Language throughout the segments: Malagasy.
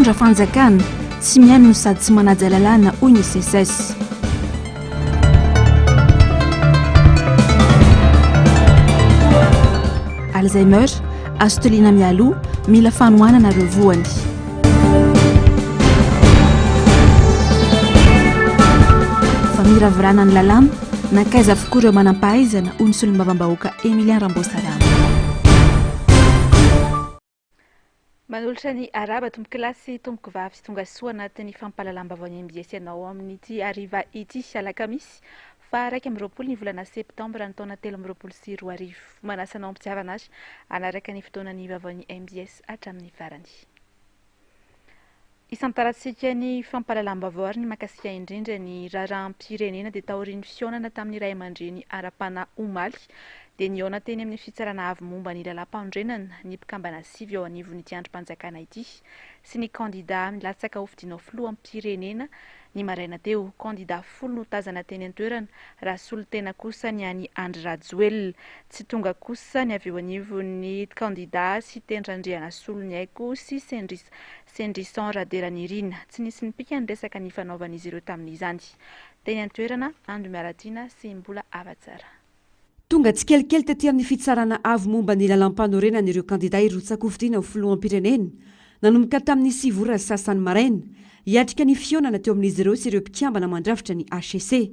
mpitondra fanjakana tsy mihaino no sady tsy manaja lalàna hoy ny CSS. Alzheimer, astolina mialoha, mila fanohanana ireo voany. Fa miravorana ny lalàna, nankaiza avokoa ireo manam-pahaizana hoy ny solombavam-bahoaka Emilien Rambosalama. Manolotra ny araba tombo kilasy tomboko vavy sy tonga soa anatin'ny fampahalalam-baovao ny MBS ianao amin'ity hariva ity alakamisy fa 2 ny volana septambra ny taona 2024 manasanao ampitiavana azy anaraka ny fotoanany vaovaon'ny MBS hatramin'ny farany. Isantarantsika ny fampahalalam-baovao ary ny makasika indrindra ny raharaham-pirenena dia taorian'ny fihaonana tamin'ny Ray aman-dreny Arapana Omaly dia nihaona teny amin'ny fitsarana avy momba ny lalam-pandrenana ny mpikambana sivy ao anivon'ity androm-panjakana ity sy ny kandida milatsaka ho fidinao filoham-pirenena ny maraina teo. Kandida 10 no tazana teny an-toerana raha solotena kosa ny any Andry Rajoelina, tsy tonga kosa ny avy eo anivon'ny kandida sy tendrandriana Soloniaiko sy Sendrison Raderanirina. Tsy nisy nipika ny resaka ny fanaovan'izy ireo tamin'izany. Teny an-toerana Andro Miaratina sy mbola avatsara. Tonga tsy kelikely tetỳ amin'ny fitsarana avy momba ny lalam-panorenana ireo kandida irotsaka ho fidina ho filoham-pirenena nanomboka tamin'ny 7 sasany maraina hiatrika ny fihaonana teo amin'izy ireo sy ireo mpikambana mandrafitra ny HCC.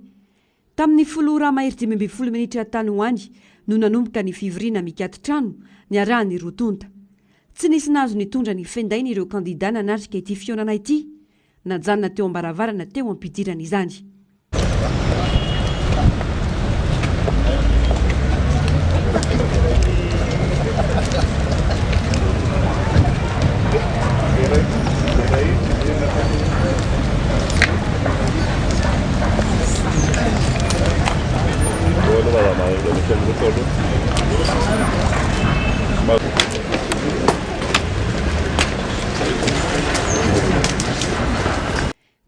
Tamin'ny 10:12 minitra tany hoany no nanomboka ny fivoriana mikatitrano ny arahany rotonta. Tsy nisy nazo nitondra ny fendainy ireo kandida nanatrika ity fihaonana ity, najanona teo ambaravarana teo ampidirana izany.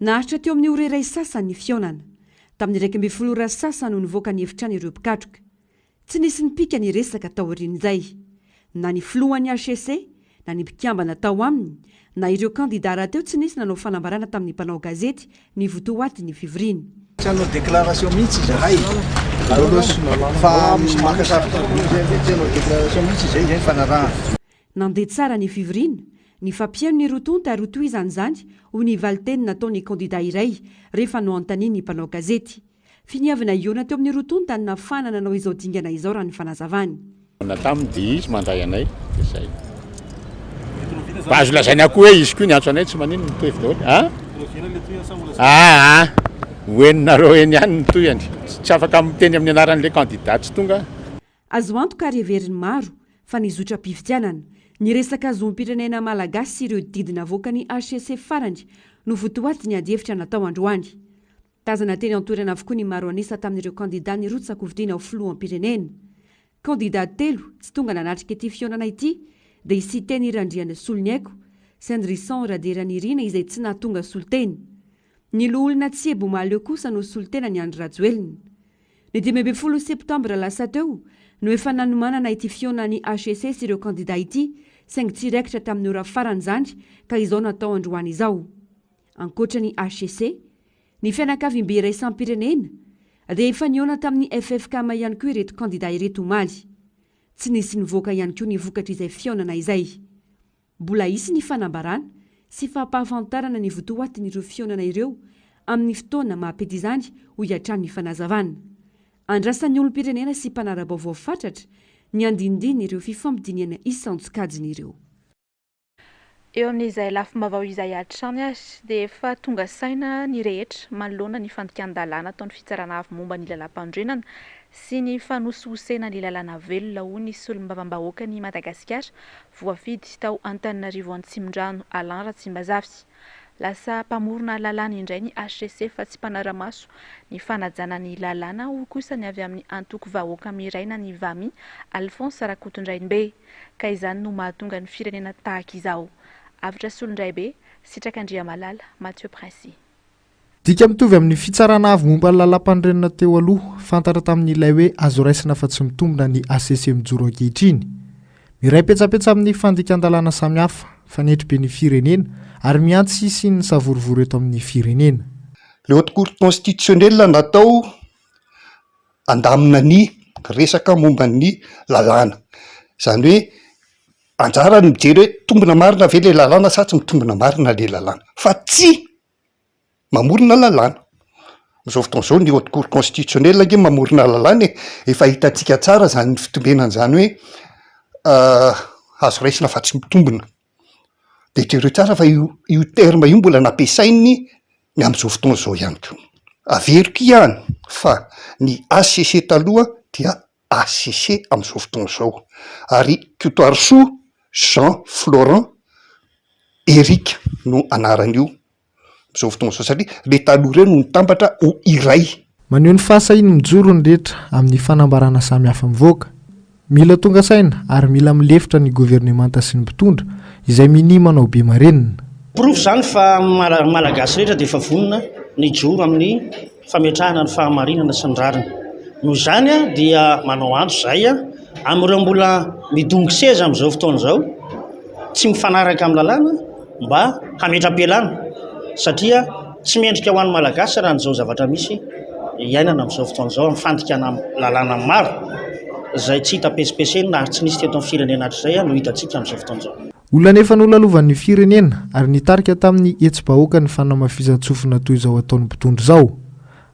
Naharitra teo amin'ny ora iray sasany ny fihaonana. Tamin'ny 2:10 sasany no nivoaka ny hevitrany ireo mpikatroka. Tsy nisy nipika ny resaka tao aorian'izay. Na ny filohan'ny HCC, na ny mpikambana tao aminy, na ireo kandida rahateo tsy nisy nanao fanambarana tamin'ny mpanao gazety ny votoaty ny fivoriana. Sanao déclaration mihitsy zahay. Fa misy makasarika sanao déclaration mihitsy zay zay fanarahana. Nandeha tsara ny fivoriana, ny fampihaino ny rotonta ary toizany izany ho ny valiteny nataony kandida iray rehefa no antaniny ny mpanao gazety. Finiavana iona teo amin'ny rotonta ny nafana nanao izao dingana izao raha ny fanazavany. Tamin'ny diso manday anay izay. Azo lazaina koa hoe izy koa ny antso anay tsy manino ny toy daholo. Hoeninareo eny ihany ny toyany. Tsy afaka miteny amin'ny anaran'ilay kandida tsy tonga. Azo antoka ary heveriny maro fa nizotra mpividianana. Ny resaka zom-pirenena malagasy sy ireo didina voaka ny HCC farany no votoaty ny andihevitra natao androany. Tazana teny an-toerana avokoa ny maro anisa tamin'ireo kandida nirotsaka ho vidiana ho filoham-pirenena. Kandida 3 tsy tonga nanatrika ity fihaonana ity dia isiteny Randriana Soloniaiko, Sendrison Raderanirina izay tsy nahatonga soloteny. Ny loholona Tsiebo Malio kosa no solotena ny Andry Rajoelina. Ny 12 septambra lasa teo no efa nanomanana ity fihaonana ny HCC sy ireo kandida ity saingy tsy raikitra tamin'ny ora farany izany ka izao natao androany izao. Ankoatra ny HCC, ny fianakavim-be iray isam-pirenena dia efa nihaona tamin'ny FFK ihany koa ireto kandida ireto omaly. Tsy nisy nivoaka ihany koa ny vokatra izay fihaonana izay. Mbola isy ny fanambarana sy fampahafantarana ny votoatin'ireo fihaonana ireo amin'ny fotoana mahampety izany ho hiatran'ny fanazavana. Andrasan'ny olom-pirenena sy mpanara-baovao fatratra ny andindiny ireo fifampidiniana isan-tsokajiny ireo. Eo amin'izay lafim-baovao izay hatrany azy dia efa tonga saina ny rehetra manoloana ny fandikan-dalàna ataon'ny fitsarana avy momba ny lalam-pandrenana sy ny fanosihosena ny lalàna velona ho ny solombavam-bahoaka ny Madagasikara voafidy tao Antananarivo Antsimondrano Alain Ratsimbazavy. Lasa mpamorona lalàna indray ny HCC fa tsy mpanara-maso ny fanajana ny lalàna ho kosa ny avy amin'ny antoko vahoaka miraina ny Vamy Alphonse Rakotondrainibe ka izany no mahatonga ny firenena tahaka izao. Avitra Solondraibe, Sitrakandria Malala, Mathieu Princy. Dika mitovy amin'ny fitsarana avy momba ny lalam-pandrenana teo aloha fantatra tamin'ilay hoe azo raisina fa tsy mitombona ny HCC mijoro ankehitriny. Miray petsapetsa amin'ny fandikan-dalàna samihafa fanetry be ny firenena ary miantsy sy ny savorovory eto amin'ny firenena. Le haute cour constitutionnelle natao andamina ny resaka momba ny lalàna, zany hoe anjara ny mijery hoe tombona marina ve le lalàna sa tsy mitombona marina le lalàna, fa tsy mamorona lalàna. Amin'izao fotoana izao ny haute cour constitutionnelle nge mamorona lalàna efa hitantsika tsara zany ny fitombenany zany hoe azo raisina fa tsy mitombona. De jereo tsara fa io terme io mbola nampiasainy ny amin'izao fotoana izao ihany koa. Averiko ihany fa ny ACC taloha dia ACC amin'izao fotoana izao, ary Qutoarsoa Jean Florent Eric no anaran'io amin'izao fotoana izao, satria le taloha ireo no nitambatra ho iray. Maneho ny fahasahiny mijoro ny rehetra amin'ny fanambarana samihafa mivoaka. Mila tonga saina ary mila milefitra ny governemanta sy ny mpitondra izay mini manao be marenina. Proof zany fa malagasy rehetra dia efa vonona ny joro amin'ny fametrahana ny fahamarinana sy ny rariny. Noho izany dia manao antso zay amin'ireo mbola midongy seza amin'izao fotoana izao tsy mifanaraka amin'ny lalàna mba hametra-pialana, satria tsy mendrika ho an'ny malagasy raha n'izao zavatra misy iainana amin'izao fotoana izao mifandikana lalàna maro izay tsy hita pesipeseny na tsy nisy teto amin'ny firenena hatr'izay no hitantsika amin'izao fotoana izao. Olona nefa nolalovan'ny firenena ary nitarika tamin'ny etsi-bahoaka ny fanamafizan-tsofina toy izao ataon'ny mpitondra izao.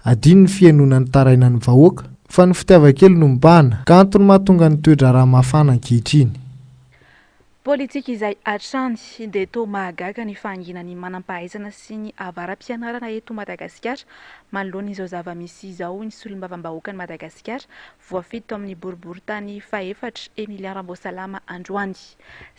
Adino ny fiainona ny taraina ny vahoaka fa ny fitiavakely no mibahana ka antony mahatonga ny toedra raha mafana ankehitriny. Politika izay hatrany dia toa mahagaga ny fahanginany manam-pahaizana sy ny avaram-pianarana eto Madagasikara manoloana izao zava-misy izao ny solombavam-bahoaka ny Madagasikara voafito amin'ny boriboritany faefatra Emilia Rambosalama androany.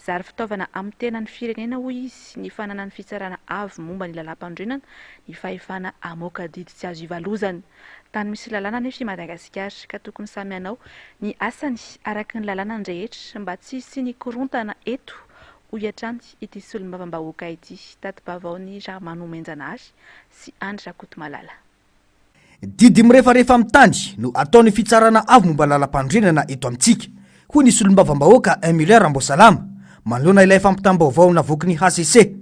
Zary fitaovana amin'ny tenan'ny firenena hoy izy ny fananany fitsarana avo momba ny lalam-pandrenana ny fahefana amoaka didy tsy azo ivalozana. Tany misy lalàna nefa i Madagasikara ka tokony samy anao ny asany araka ny lalàna ny rehetra mba tsy sy ny korontana eto hoy hatrany ity solombavam-bahoaka ity. Tatibavaony Ramanomenjanary sy Andry Rakotomalala. Didy mirefarefa amin'ny tany no ataony fitsarana avo momba lalam-pandrenana eto amintsika hoy ny solombavam-bahoaka Emilia Rambosalama manoloana ilay fampitam-baovao navoaky ny HCC.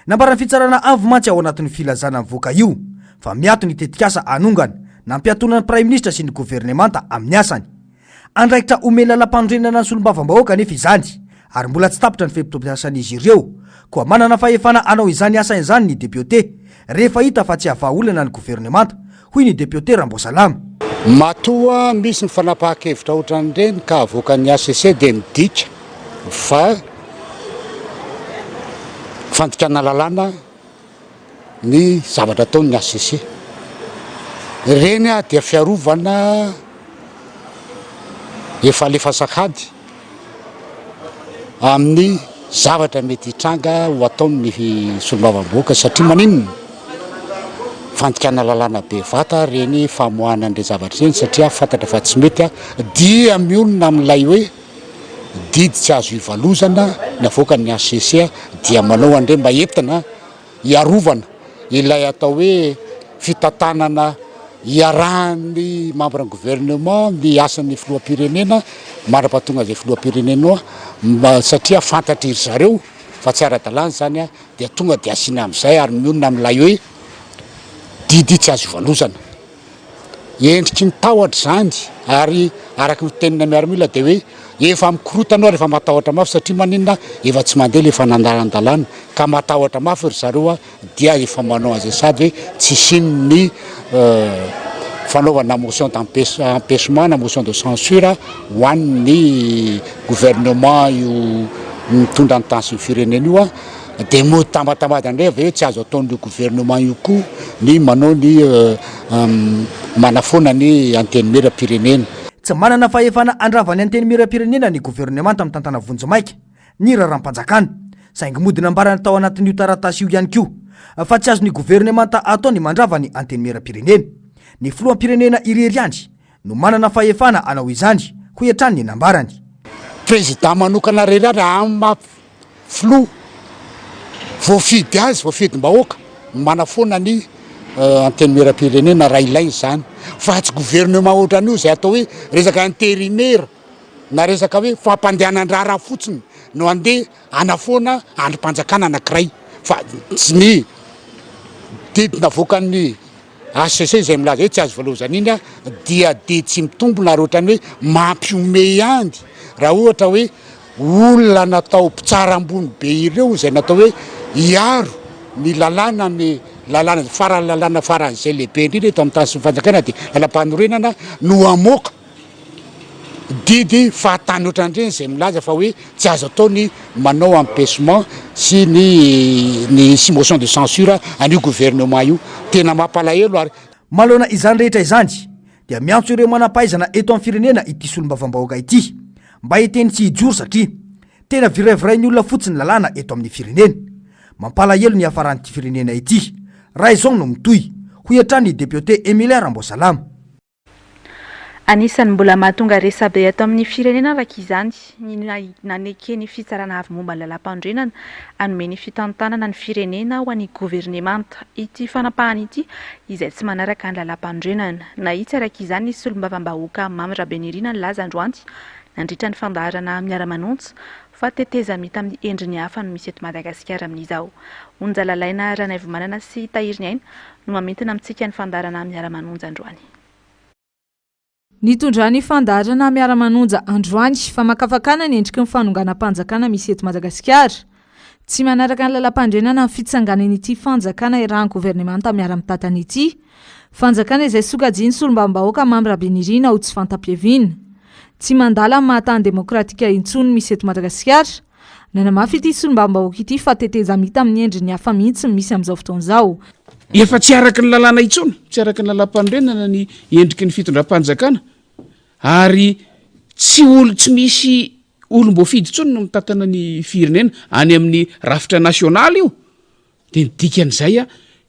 Nambarany fitsarana avo mantsy ao anatin'ny filazana mivoaka io fa miato ny tetikasa anongana nampiatonany Prime Ministra sy ny governemanta amin'ny asany. Andraikitra omena lalam-pandrenana ny solombavam-bahoaka nefa izany ary mbola tsy tapitra ny fepitopiasan'izy ireo koa manana fahefana anao izany asa izany ny deputé rehefa hita fa tsy avaolana ny governemanta hoy ny deputé Rambosalama. Matoa misy ny fanapahan-kevitra ohatran'ireny ka avoakan'ny ACC dia midika fa fandikana lalàna ny zavatra ataon'ny ACC. Ireny dia fiarovana efa lefasakady amin'ny zavatra mety hitranga ho ataon'ny solombavam-bahoaka satria maninona fandikana lalàna be vata reny famoahana an'ireny zavatra ireny satria fantatra fa tsy mety dia mionona amin'ilay hoe didy tsy azo ivalozana ny avoakan'ny ACC dia manao an'ireny mba entina hiarovana ilay atao hoe fitantanana iarahan'ny membre ny gouvernement ny asan'ny filoham-pirenena mara-pahatonga izay filoham-pirenena satria fantatra iry zareo fa tsy ara-dalàna zany dia tonga dia asiana amin'izay ary mionona amin'ilay hoe didy tsy azo ivalozana. Endriky ny tahotra zany ary araky ny tenina miaramila dia hoe efa mikorotanao rehefa matahotra mafy satria maninona efa tsy mandeha le fanandalan-dalàna ka matahotra mafy ry zareo dia efa manao azy sady hoe tsy sin'ny fanaovana motion d'empêchement na motion de censure ho an'ny gouvernement io mitondra ny tension firenena io dia motambatambady andray avy hoe tsy azo ataon'io gouvernement io koa ny manao ny manafona ny anteny miram-pirenena. Tsy manana fahefana andravany anteny miram-pirenena ny gouvernement amin'ny tantana Vonjimaika ny raharam-panjakana saingy modina ambarana tao anatin'io taratasy io ihany koa fa tsy azo ny gouvernement atao ny mandrava ny anteny miram-pirenena. Ny filoham-pirenena irery andry no manana fahefana anao izany ho hatrany ny nambarany. Président manokana rery amin'ny filoha voafidy azy voafidim-bahoaka manafoana ny anteny miram-pirenena raha ilainy izany fa tsy gouvernement ohatran'io izay atao hoe resaka intérimaire na resaka hoe fampandehanan-draharaha fotsiny no andeha anafoana androm-panjakana anankiray fa tsy ny didina voakan'ny ACC zay milaza hoe tsy azo voalozana iny a dia didy tsy mitombona ary ohatrany hoe mampiome andy raha ohatra hoe olona natao mpitsara ambony be ireo zay natao hoe iaro ny lalàna farany lalàna faran'izay lehibe indrindra eto amin'ny tany sy fanjakana dia lalam-panorenana no amoaka didy fahatany ohatran'ireny zay milaza fa hoe tsy azo atao ny manao empêchement sy ny motion de censure an'io gouvernement io tena mampalahelo ary malona izany rehetra izany dia miantso ireo manampahaizana eto amin'ny firenena ity solombavam-bahoaka ity mba hiteny tsy hijoro satria tena viraiviray ny olona fotsiny lalàna eto amin'ny firenena mampalahelo ny hafaran'ity firenena ity raha izao no mitoy ho hiatrany député Emilia Rambosalama. Anisan'ny mbola mahatonga resabe ato amin'ny firenena araka izany ny nanekeny fitsarana avy momba ny lalam-pandrenana anomeny fitantanana ny firenena ho an'ny gouvernemanta ity fanampahana ity izay tsy manaraka ny lalam-pandrenana na itsy araka izany ny solombavam-bahoaka Mamy Rabenirina ny laza androany nandritra ny fandaharana miara-manontsy fa teteza mita amin'ny endriny hafa no misy eto Madagasikara amin'izao. Onjalalaina Ranaivo Manana sy Tahiriny Aina no mamentina amintsika ny fandaharana miara-manonja androany. Nitondrany fandaharana miara-manonja androany fa makafakana ny endriky ny fanonganam-panjakana misy eto Madagasikara. Tsy manaraka ny lalam-pandrenana ny fitsanganan'ity fanjakana iarahan'ny gouvernemanta miara-mitatana ity. Fanjakana izay sokajiny solombavam-bahoaka Mamy Rabenirina ho tsy fantapiaviana. Tsy mandala mahatany demokratika intsony misy eto Madagasikara. Nanamafy ity solombavam-bahoaka ity fa teteza mita amin'ny endriny hafa mihitsy misy amin'izao fotoan'izao. Efa tsy araka ny lalàna intsony, tsy araka ny lalam-pandrenana ny endriky ny fitondram-panjakana ary tsy misy olom-boafidy intsony no mitatana ny firenena any amin'ny rafitra nasionaly io dia dikan'izay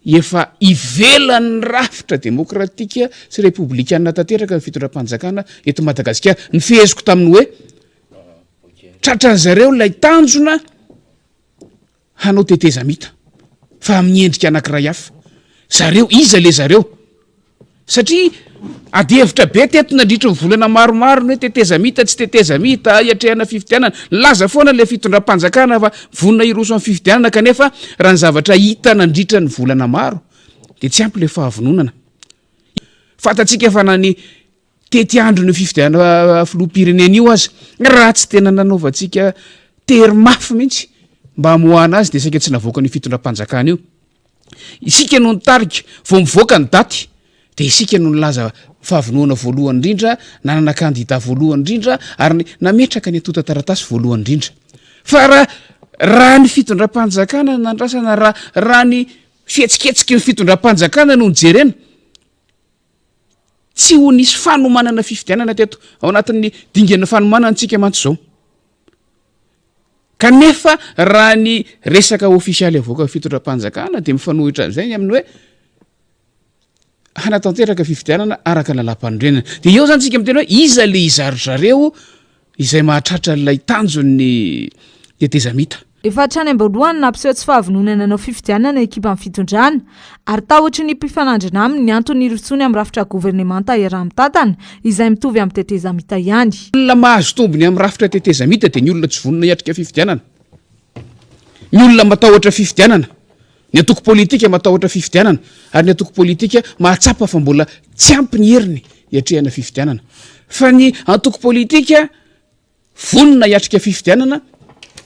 efa ivelan'ny rafitra demokratika sy republikana tanteraka ny fitondram-panjakana eto Madagasikara. Ny feheziko taminy hoe tratran'ny zareo ilay tanjona hanao teteza mita fa amin'ny endrika anankiray hafa. Zareo iza le zareo satria adihevitra be teto nandritra ny volana maromaro ny hoe teteza mita tsy teteza mita iatrehana fifidianana laza foana le fitondram-panjakana fa vonona iroso amin'ny fifidianana kanefa raha ny zavatra hita nandritra ny volana maro dia tsy ampy le fahavononana. Fantatsika fa na ny tety andro ny fifidianana filoham-pirenena io aza raha tsy tena nanaovantsika tery mafy mihitsy mba hamoahana azy dia saika tsy navoaka ny fitondram-panjakana io. Isika no nitarika vao mivoaka ny daty dia isika no nilaza fahavonoana voalohany indrindra nanana kandida voalohany indrindra ary nametraka ny atota taratasy voalohany indrindra fa raha ny fitondram-panjakana nandrasana raha ny fihetsiketsika ny fitondram-panjakana no nijerena tsy ho nisy fanomanana fifidianana teto ao anatin'ny dingana fanomanana antsika mantsy zao. Kanefa raha ny resaka ofisialy avoaka fitondram-panjakana dia mifanohitra amin'izay amin'ny hoe hanatanteraka fifidianana araka lalam-pandrenana. Dia eo zany tsika miteny hoe iza le izary zareo izay mahatratra ilay tanjon'ny teteza mita. Efa hatrany ambaloany nampiseho tsy fahavononana nanao fifidianana ekipa amin'ny fitondrana ary tahotra ny mpifanandrina aminy ny antony iritsony amin'ny rafitra gouvernemanta iaraha-mitatana izay mitovy amin'ny teteza mita ihany. Olona mahazo tombony amin'ny rafitra teteza mita dia ny olona tsy vonona hiatrika fifidianana. Ny olona matahotra fifidianana. Ny antoko politika matahotra fifidianana ary ny antoko politika mahatsapa fa mbola tsy ampy ny heriny hiatrehana fifidianana. Fa ny antoko politika vonona hiatrika fifidianana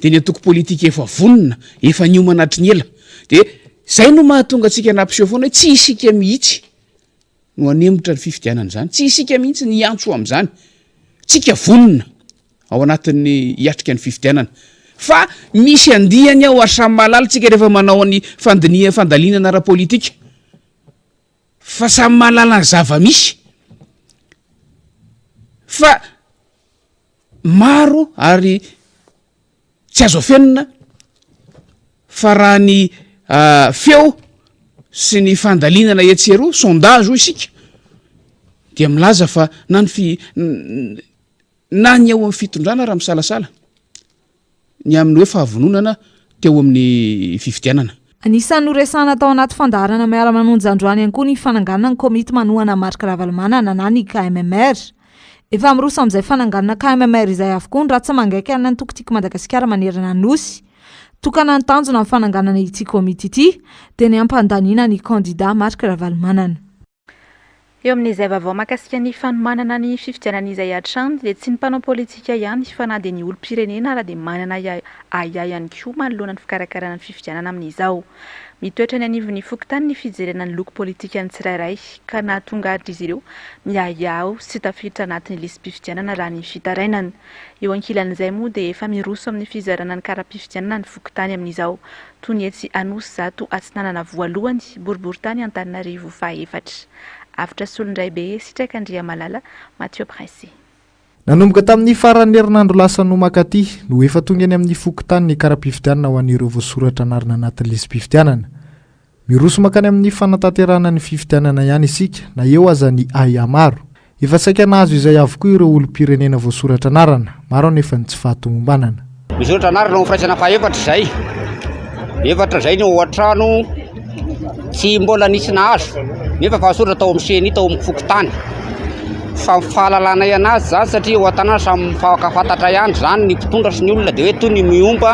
dia ny antoko politika efa vonona efa niomanatry ny ela dia zay no mahatonga antsika nampiseho foana hoe tsy isika mihitsy no anemotra ny fifidianana zany, tsy isika mihitsy ny antso amin'izany, tsika vonona ao anatin'ny hiatrika ny fifidianana fa misy andihany ao ary samy mahalala tsika rehefa manao ny fandalinana ara-politika fa samy mahalala ny zava-misy fa maro ary tsy azo afenina fa raha ny feo sy ny fandalinana etseroa sondage ho isika dia milaza fa na ny eo amin'ny fitondrana raha misalasala ny amin'ny hoe fahavononana teo amin'ny fifidianana. Anisan'ny noresana tao anaty fandaharana miara-manonja androany ihany koa ny fananganana ny komity manohana marika ravalomanana na ny KMMR. Efa miroso amin'izay fananganana KMMR izay avokoa ny ratsy mangaiky any Antokotiko Madagasikara manerana ny nosy. tokana ny tanjona amin'ny fananganana ity komity ity dia ny ampandaniana ny kandida Marc Ravalomanana. Eo amin'izay vaovao mahakasika ny fanomanana ny fifidianan'izay hatrany dia tsy ny mpanao politika ihany fa na dia ny olom-pirenena raha dia manana ihany koa manoloana ny fikarakarana ny fifidianana amin'izao. Mitoetra ny anivon'ny fokontany ny fijerena ny loko politika ny tsirairay ka nahatonga izy ireo miahiaho sy tafiditra anatin'ny listim-pifidianana raha ny fitarainana. Eo ankilan'izay moa dia efa miroso amin'ny fizarana ny kara-pifidianana ny fokontany amin'izao toy ny etsy Anosy Zato Atsinanana voalohany boriboritany Antananarivo fahaefatra. After solondray be sitraka andria malala Mathieu Prince. Nanomboka tamin'ny faran'ny herinandro lasa no makaty no efa tonga any amin'ny fokontany ny kara-pifidianana ho an'ireo voasoratra anarina anatin'ny listim-pifidianana. Miroso makany amin'ny fanatanterahana ny fifidianana ihany isika na eo aza ny ahia maro. Efa saika nahazo izay avokoa ireo olom-pirenena voasoratra anarana, maro anefa ny tsy fahatomombanana. Misoratra anarana ho firaisana fahaefatra izay. Efatra izay ny ao an-trano tsy mbola nisy nahazo. Nefa fahasoratra tao amin'ny seny tao amin'ny fokontany. Fa fahalalana ihany zany satria ao an-tanàna samy mifankafantatra ihany zany ny mpitondra sy ny olona dia hoe toy ny miomba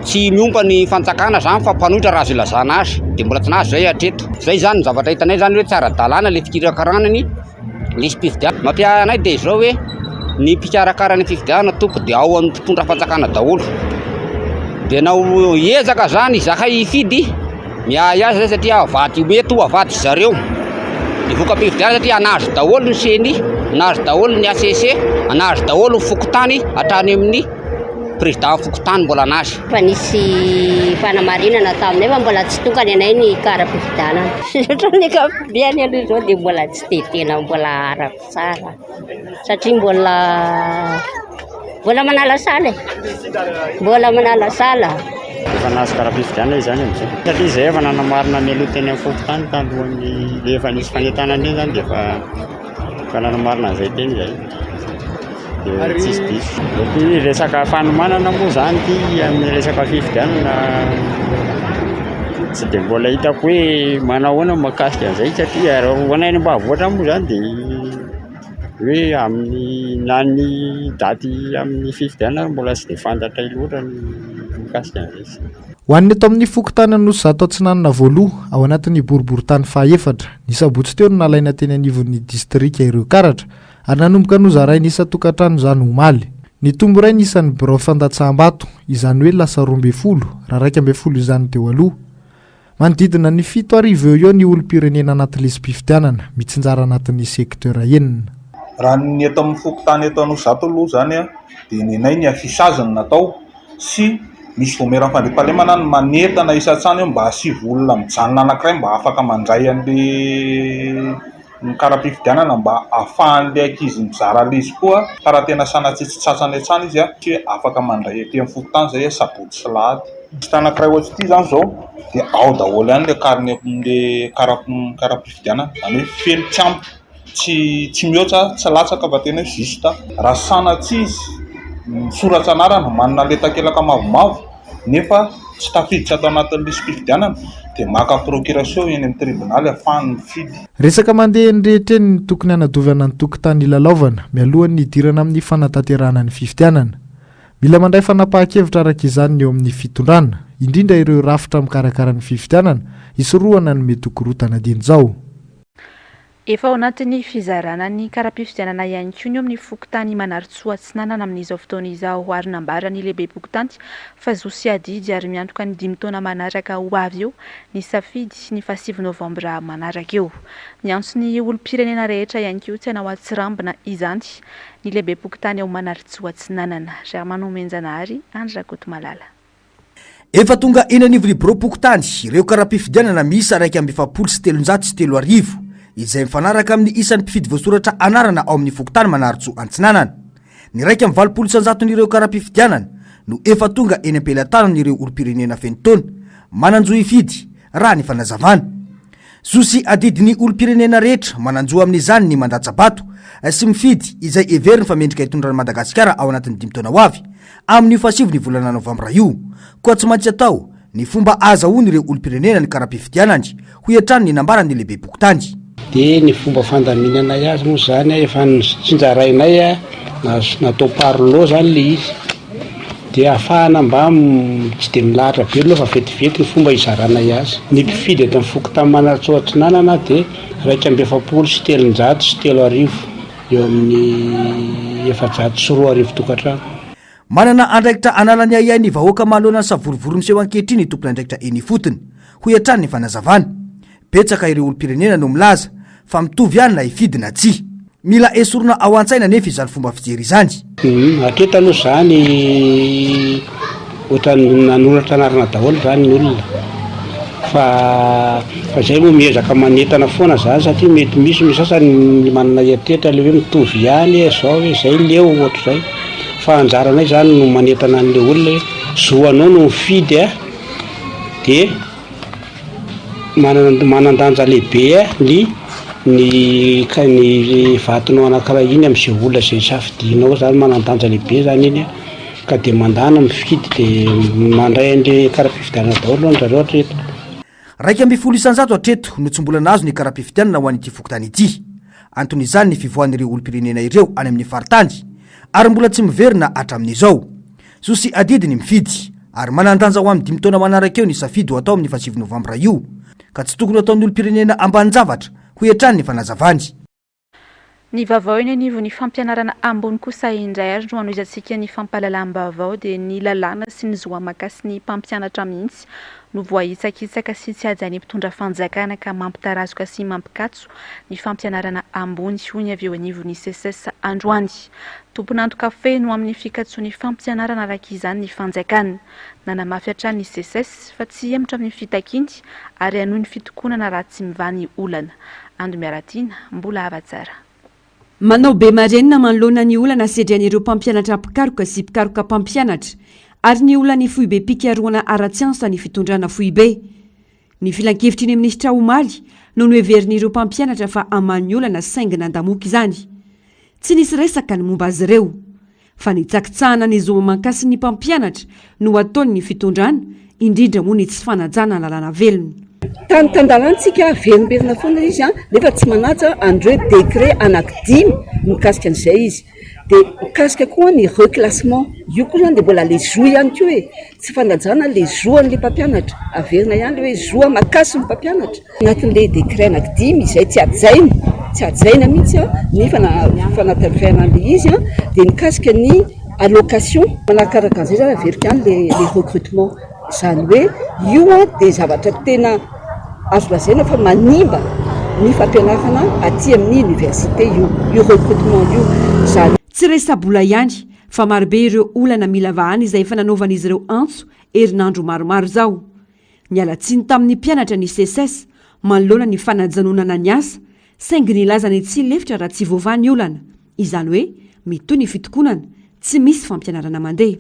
tsy miomba ny fanjakana zany fa mpanohitra raha azo ilazana azy dia mbola tsy nahazo zay hatreto. Zay zany ny zavatra hitanay zany hoe tsara dalàna le fikarakarana ny listim-pifidianana. Mampiahy anay dia izao hoe ny mpikarakara ny fifidianana toko dia ao amin'ny mpitondra fanjakana daholo. Dia nao ezaka zany zakay hifidy miahy azy zay satria avady mety ho avady zareo. Ny voka-pifidianana satria anazy daholo ny seny, anazy daholo ny ACC, anazy daholo ny fokontany hatrany amin'ny président fokontany mbola anazy. Fa nisy fanamarinana taminay fa mbola tsy tonga ny anay ny kara-pifidianana. Ny kapobeany aloha izao dia mbola tsy dia tena mbola arako tsara satria mbola manala sala mbola manala sala. Efa nahazo kara-pifidianana izany amin'izay satria izay efa nanamarina ny aloha teny amin'ny fokontany talohan'ny efa nisy fanentanana iny zany dia efa nanamarina an'izay teny izay dia tsisy diso. Dia resaka fanomanana moa zany ty amin'ny resaka fifidianana tsy dia mbola hitako hoe manahoana mahakasika an'izay satria raha anay ny mba voatra moa zany dia hoe amin'ny na ny daty amin'ny fifidianana mbola tsy dia fantatra loatra ny mikasika an'izay. Ho an'ny eto amin'ny fokontany Anosy Zato Atsinanana voaloha ao anatin'ny boriboritany fahaefatra ny sabotsy teo no nalaina teny anivon'ny distrika ireo karatra ary nanomboka nozaray nisa tokantrano izany omaly. Ny tombo iray nisan'ny birao fandatsaham-bato izany hoe lasa 12 raha 12 izany teo aloha. Manodidina ny 7,000 eo ny olom-pirenena anaty listim-pifidianana mitsinjara anatin'ny sekteur enina. Raha ny eto amin'ny fokontany eto Anosy Zato aloha zany dia nenay ny afisazana natao sy misy vomeran'ny fandriampahalemana ny manentana isan-tsany mba hasivo olona mijanona anankiray mba afaka mandray an'le ny kara-pifidianana mba ahafahan'le ankizy mizara lezy koa ka raha tena sanatsitsy sasany an-tsany izy sy afaka mandray atỳ amin'ny fokotany zay sabotsy sy lahady. Misy anankiray ohatsy ity zany zao dia ao daholo ihany le karine kara-pifidianana zany hoe feno tsiampy tsy mihoatra tsy latsaka fa tena juste raha sanatsy izy misoratra anarana manana le takelaka mavomavo nefa tsy tafiditra atao anatin'ny listim-pifidianana dia maka procuration eny amin'ny tribonaly ahafahany mifidy. Resaka mandeha ny rehetra eny ny tokony hanadovana ny tokotany ilalaovana mialohan'ny hidirana amin'ny fanatanterahana ny fifidianana. Mila mandray fanapahan-kevitra araka izany eo amin'ny fitondrana indrindra ireo rafitra mikarakara ny fifidianana hisorohana ny mety hokorotana dian'izao. Efa ao anatin'ny fizarana ny kara-pifidianana ihany koa ny amin'ny fokontany Manarotsoa Atsinanana amin'izao fotoana izao ary nambara ny lehibe fokontany fa zo sy adidy ary miantoka ny 5 taona manaraka ho avy eo ny safidy ny 7 Novambra manaraka eo. Miantso ny olom-pirenena rehetra ihany koa tsy hanao atsirambina izany ny lehibe fokontany ao Manarotsoa Atsinanana. Germano Menjanahary, Andra Kotomalala. Efa tonga eny anivon'ny biro-pokotany ireo kara-pifidianana miisa 1,730 izay mifanaraka amin'ny isan'ny mpifidy voasoratra anarana ao amin'ny fokontany Manarotsoa Atsinanana. Ny 1,700 ireo kara-pifidianana no efa tonga eny am-pelantanana ireo olom-pirenena feno taona mananjoa hifidy raha ny fanazavana. Zosy adidin'ny olom-pirenena rehetra mananjoa amin'izany ny mandatsabato sy mifidy izay everiny fa mendrika hitondrany Madagasikara ao anatin'ny 5 taona ho avy amin'ny 7 volana Novambra io. Koa tsy maintsy atao ny fomba azahoany ireo olom-pirenena ny kara-pifidianana ho hiatrany ny nambarany lehibe pokotany. Dia ny fomba fandaminanay azy moa zany efa tsinjarainay natao parlo zany le izy dia ahafahana mba tsy dia milahatra be aloha fa vetivety ny fomba izarana azy. Ny mpifidy eto amin'ny Fokontany Manatsoatrinanana dia 2,7 sy 3,000 eo amin'ny 4,300 tokantrano. Manana andraikitra analany aiai ny vahoaka mahalona ny savorovory miseho ankehitriny ny tompony andraikitra eny fotony ho hiatrany ny fanazavana. Betsaka ireo olom-pirenena no milaza fa mitovy ihany na hifidy na tsia. Mila esorona ao an-tsaina nefa izany fomba fijery izany. Aketo aloha zany ohatrany nanoratra anarana daholo zany ny olona. Fa zay moa miezaka manentana foana zany satria mety misy sasany manana eritreritra le hoe mitovy ihany zao hoe zay leo ohatra zay. Fa anjaranay zany no manentana an'le olona zoanao no mifidy dia manandanja lehibe ny vatonao anankiray iny amin'izay olona zay safidinao zany manandanja lehibe zany iny ka dia mandana mifidy dia mandray an'le kara-pifidianana daholo ny zareo hatreto. 2,7 hatreto no tsy mbola nazo ny kara-pifidianana ho an'ity Fokontany ity. Anton'izany ny fivoahan'ireo olom-pirenena ireo any amin'ny faritany ary mbola tsy miverina hatramin'izao. Sosy adidy ny mifidy ary manandanja ho amin'ny 5 taona manaraka eo ny safidy ho atao amin'ny 7 Novambra io ka tsy tokony ataon'ny olom-pirenena ambanin-javatra ho hiatrany ny fanazavany. Ny vaovao eny anivo ny fampianarana ambony kosa indray ary no anoizantsika ny fampahalalam-baovao dia ny lalàna sy ny zoamaka sy ny mpampianatra mihitsy no voaitsakitsaka sy tsy hajan'ny mpitondra fanjakana ka mampitarazoka sy mampikatso ny fampianarana ambony hoy ny avy eo anivon'ny CSS androany. Tompon'antoka feno amin'ny fikatsoan'ny fampianarana araka izany ny fanjakana. Nanamafy hatrany ny CSS fa tsy hemitra amin'ny fitakiny ary anohy ny fitokonana raha tsy mivany olana. Ando miaratina mbola hava-tsara. Manao be marenina manoloana ny olana sedran'ireo mpampianatra mpikaroka sy mpikaroka mpampianatra ary ny olana fohy be pikaroana ara-tsiansa ny fitondrana fohy be. Ny filan-kevitry ny minisitra Omaly no noheverin'ireo mpampianatra fa haman'ny olana saingy nandamoka izany. Tsy nisy resaka ny momba azy ireo fa nitsakitsahana ny zomamanka sy ny mpampianatra no ataony ny fitondrana indrindra moa ny tsy fanajana lalàna velona. Tandalantsika verimberina foana izy nefa tsy manaja andreo décret anaky 5 mikasika an'izay izy dia mikasika koa ny reclassement io koa zany dia mbola le zoa ihany koa hoe tsy fanajana le zoan'le mpampianatra averina ihany le hoe zoa makasy ny mpampianatra anatin'le décret anaky 5 izay tsy hajaina mihitsy ny fanatavana le izy dia mikasika ny allocation manakaraka an'izay zany averika ihany le recrutement zany hoe io dia zavatra tena azo lazaina fa manimba ny fampianarana aty amin'ny université io recrutement io zany. Tsy resa-bola ihany fa marobe ireo olana mila vahany izay efa nanaovan'izy ireo antso herinandro maromaro zao. Nialatsiny tamin'ny mpianatra ny CSS manoloana ny fanajanonana ny asa saingy nilaza ny tsy lefitra raha tsy voavany olana izany hoe mitoy ny fitokonana tsy misy fampianarana mandeha.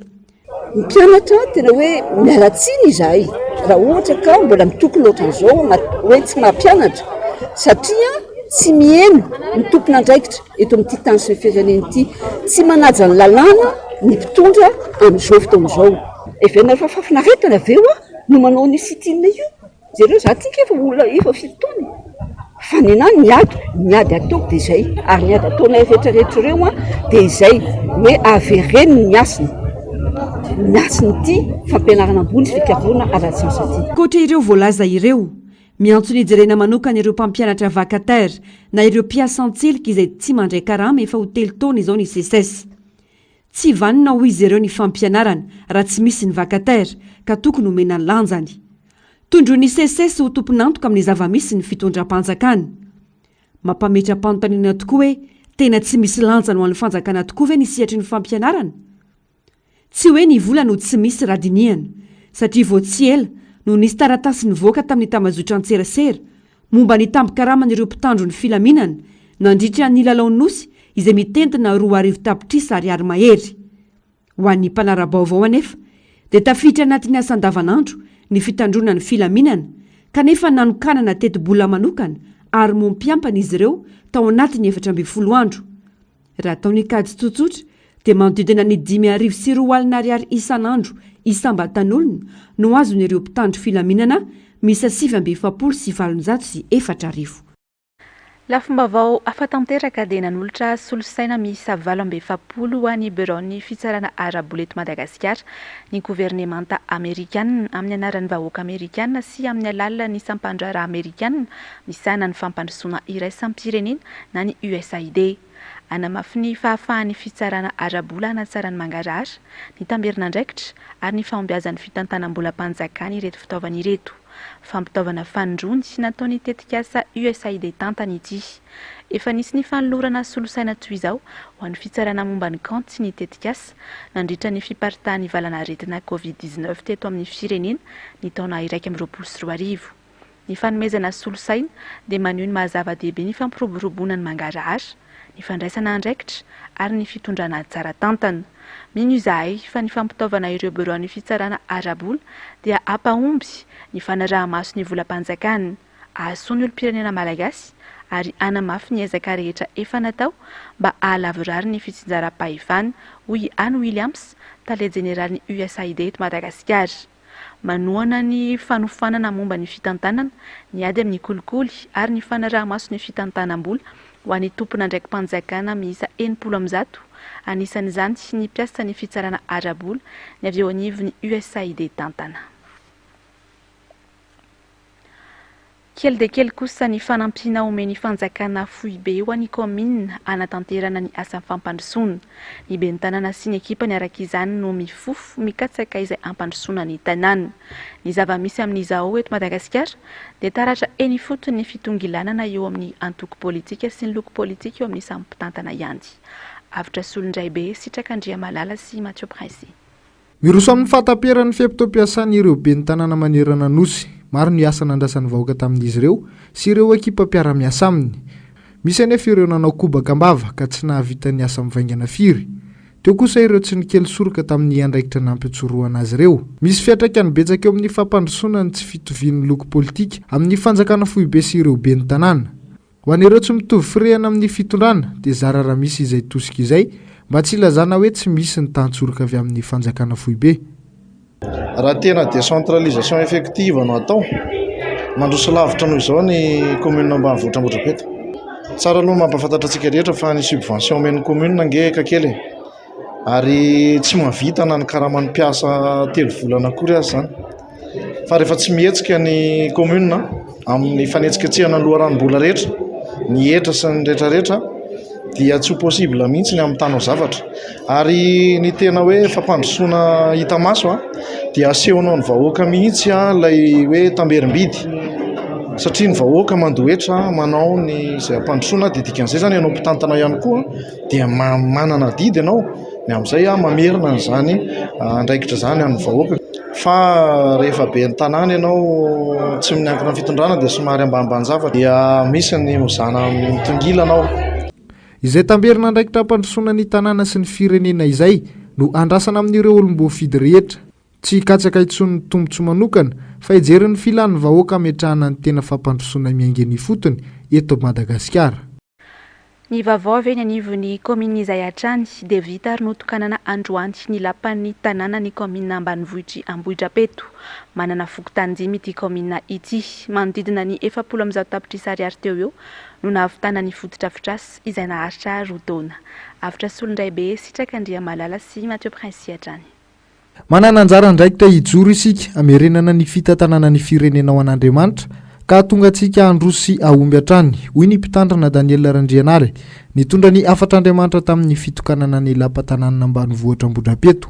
Ny mpianatra tena hoe mialatsiny izahay raha ohatra ka mbola mitokony ohatran'izao hoe tsy mampianatra satria tsy mihaino ny tompona andraikitra eto amin'ity tany sy ny firenena ity tsy manaja ny lalàna ny mpitondra amin'izao fotoan'izao. Evenina fa fafinaretana aveo no manao ny sitinina io jereo za tika efa olona efa fitony fa ninahy niady ataoko dia izay ary niady ataonay rehetrarehetra ireo dia izay hoe avereny ny asiny ity fampianarana ambony fikaroana ara-tsiansa ity. Koatra ireo voalaza ireo miantso ny jerena manokana ireo mpampianatra vacataire na ireo mpiasa antselika izay tsy mandray karama efa ho telo taona izao ny CSS. Tsy vanina ho izy ireo ny fampianarana raha tsy misy ny vacataire ka tokony homena ny lanjany. Tondron'ny CSS ho tompon'antoka amin'ny zava-misy ny fitondram-panjakana. Mampametra-panontaniana tokoa hoe tena tsy misy lanjany ho an'ny fanjakana tokoa ve ny sihatry ny fampianarana? Tsy hoe ny vola no tsy misy raha dinihana satria vao tsy ela no nisy taratasy nivoaka tamin'ny tamazotra an-tserasera momba ny tambi-karaman'ireo mpitandro ny filaminana nandritra ny lalao nosy izay mitentina 2 tapitrisa ary mahery. Ho an'ny mpanara-baovao anefa dia tafiditra anatin'ny asan-davanandro ny fitandrona ny filaminana kanefa nanokanana teti-bola manokana ary mompiampana izy ireo tao anatin'ny 7 andro. Raha taony kady tsotsotra dia manodidina ny 5,2 isan'andro isam-batan'olona no azon'ireo mpitandro filaminana misy 7,704. Lafomba vao afatanteraka dia nanolotra solosaina miisa 7 ho an'ny Bureau ny fitsarana arabola eto Madagasikara ny gouvernemanta amerikanina amin'ny anaran'ny vahoaka amerikanina sy amin'ny alalan'ny sampandrara amerikanina misana ny fampandrosoana iraisam-pirenena na ny USAID. Anamafy ny fahafahan'ny fitsarana arabola hanatsarany mangarahara ny tamberin'andraikitra ary ny fahombiazan'ny fitantanam-bola-panjakana ireto fitaovana ireto. Fampitaovana fanindrony nataony tetikasa USAID tantany ity. Efa nisy ny fanolorana solosaina toy izao ho an'ny fitsarana momba ny kanty ny tetikasa nandritra ny fiparitahan'ny valana aretina COVID-19 teto amin'ny firenena ny taona 2024. Ny fanomezana solosaina dia maneho ny mahazava-dehibe ny fampiroboroboana ny mangarahara, ny fandraisana andraikitra ary ny fitondrana tsara tantana. Mino izahay fa ny fampitaovana ireo bureau ny fitsarana arabola dia ampahomby ny fanaraha-maso ny volam-panjakana, ahasoa ny olom-pirenena malagasy ary anamafy ny ezaka rehetra efa natao mba ahalavorary ny fitsinjaram-pahefana hoy Anne Williams, tale jeneraly ny USAID eto Madagasikara. Manohana ny fanofanana momba ny fitantanana, ny ady amin'ny kolikoly ary ny fanaraha-maso ny fitantanam-bola ho an'ny tompona ndraikim-panjakana miisa 70. Anisan'izany ny piasa ny fitsarana arabola ny avy eo anivon'ny USAID tantana. Kely dia kely kosa ny fanampina omeny fanjakana Foibe ho an'ny komina anatanterana ny asa fampandrosoana. Ny ben'ny tanàna sy ny ekipa ny araka izany no mifofo mikatsaka izay ampandrosoana ny tanàna. Ny zava-misy amin'izao eto Madagasikara dia taratra eny fotony ny fitongilanana eo amin'ny antoko politika sy ny loko politika eo amin'ny sampitantana ihany. Avitra solondray be Sitrakandria Malala sy Mathieu Prince. Miroso amin'ny fahataperan'ny fiampitoam-piasany ireo ben'ny tanàna manerana nosy. Maro ny asa nandrasan'ny vahoaka tamin'izy ireo sy ireo ekipa mpiara-miasa aminy. Misy anefa ireo nanao kobakambava ka tsy nahavita ny asa mivaingana firy. Teo kosa ireo tsy nikely soroka tamin'ny andraikitra nampitsoroana azy ireo. Misy fiantraikany betsaka eo amin'ny fampandrosoana ny tsy fitovian'ny loko politika amin'ny fanjakana Foibe sy ireo ben'ny tanàna. Ho an'ireo tsy mitovy firehana amin'ny fitondrana dia zara raha misy izay tosika izay mba tsy ilazana hoe tsy misy ny tantsorika avy amin'ny fanjakana Foibe. Raha tena décentralisation effective no atao mandroso lavitra noho izao ny commune ambanivohitra Ambohidrapeto. Tsara aloha mampafantatra antsika rehetra fa ny subvention omen'ny commune ngeka kely ary tsy mahavita na ny karaman'ny mpiasa 3 volana akory azy zany. Fa rehefa tsy mihetsika ny commune amin'ny fanetsiketsehana ny loharanom-bola rehetra, ny hetra sy ny rehetrarehetra dia tsy possible mihitsy ny amin'ny tany zavatra. Ary ny tena hoe fampandrosoana hita maso dia asehonao ny vahoaka mihitsy ilay hoe tamberim-bidy. Satria ny vahoaka mandohetra manao ny izay ampandrosoana dia dikan'izay zany ianao mpitantana ihany koa dia manana didy ianao ny amin'izay mamerina n'izany andraikitra zany amin'ny vahoaka. Fa rehefa be ny tanàna ianao tsy miniankina ny fitondrana dia somary ambanimbany zavatra dia misy ny mozana mitongila anao. Izay tamberina andraikitra ampandrosoana ny tanàna sy ny firenena izay no andrasana amin'ireo olom-boafidy rehetra. Tsy hikatsaka intsony tombotso manokana fa hijeryn'ny filan'ny vahoaka ametrahana ny tena fampandrosoana miaingen'ny fotony eto Madagasikara. Ny vaovao avy eny anivon'ny komina izay hatrany dia vita ary notokanana androany ny lapan'ny tanàna ny komina ambanivohitry Ambohidrapeto. Manana fokontany 5 ity komina ity, manodidina ny 400 tapitrisa ariary teo eo no nahavitana ny fototra-fitrasa izay naharitra 2 taona. Avitra solondray be Sitrakandria Malala sy Mathieu Prince hatrany. Manana anjara andraikitra hijoro isika amerenana ny fitantanana ny firenena ao an'Andriamanitra ka tonga antsika androso sy ahomby hatrany, hoy ny mpitandrana Daniel Randrianary, nitondra ny afatr'Andriamanitra tamin'ny fitokanana ny lapan-tanàna ambanivohitra Ambohidrapeto.